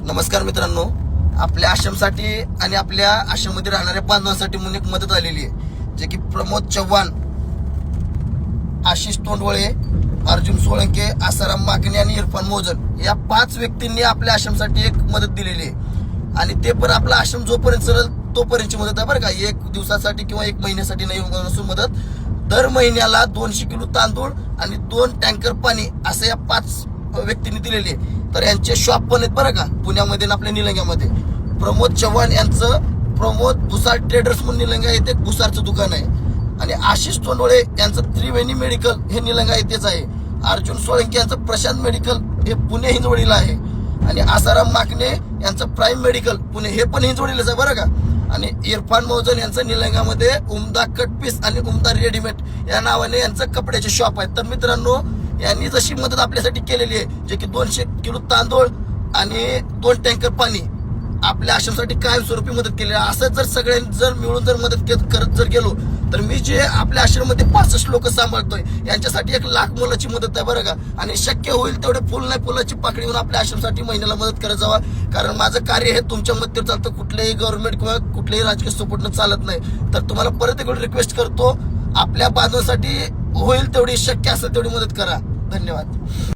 नमस्कार मित्रांनो, आपल्या आश्रमसाठी आणि आपल्या आश्रममध्ये राहणाऱ्या बांधवांसाठी म्हणून एक मदत आलेली आहे, जे की प्रमोद चव्हाण, आशिष तोंडवळे, अर्जुन सोळंके, आसाराम माकणे आणि इरफान मोजन या 5 व्यक्तींनी आपल्या आश्रमसाठी एक मदत दिलेली आहे. आणि ते पण आपला आश्रम जोपर्यंत सरळ तोपर्यंतची मदत आहे बरं का. 1 दिवसासाठी किंवा 1 महिन्यासाठी नाही नसून मदत. दर महिन्याला 200 किलो तांदूळ आणि 2 टँकर पाणी असं या 5 व्यक्तींनी दिलेली आहे. तर यांचे शॉप पण आहेत बरं का, पुण्यामध्ये आणि आपल्या निलंग्यामध्ये. प्रमोद चव्हाण यांचं प्रमोद भुसार ट्रेडर्स म्हणून निलंगा येथे भुसारचं दुकान आहे. आणि आशिष तोंडवळे यांचं त्रिवेणी मेडिकल हे निलंगा येथेच आहे. अर्जुन सोळंके यांचं प्रशांत मेडिकल हे पुणे हिंजवडीला आहे. आणि आसाराम माकणे यांचं प्राईम मेडिकल पुणे हे पण हिंजवडीलाच आहे बरं का. आणि इरफान मोजन यांचं निलंगामध्ये उमदा कटपीस आणि उमदा रेडीमेड या नावाने यांचं कपड्याचे शॉप आहे. तर मित्रांनो, यांनी जशी मदत आपल्यासाठी केलेली आहे, जे की 200 किलो तांदूळ आणि 2 टँकर पाणी आपल्या आश्रमसाठी कायमस्वरूपी मदत केली आहे. असं जर सगळ्यांनी जर मिळून जर मदत करत जर गेलो तर मी जे आपल्या आश्रममध्ये 65 लोक सांभाळतोय यांच्यासाठी 1 लाख मोलाची मदत आहे बरं का. आणि शक्य होईल तेवढे फुल नाही फुलाची पाकळी होऊन आपल्या आश्रमसाठी महिन्याला मदत करत जावा. कारण माझं कार्य हे तुमच्या मदतीवर चालतं, कुठल्याही गव्हर्नमेंट किंवा कुठल्याही राजकीय सपोर्टनं चालत नाही. तर तुम्हाला परत एक रिक्वेस्ट करतो, आपल्या बांधवांसाठी होईल तेवढी शक्य असेल तेवढी मदत करा. धन्यवाद.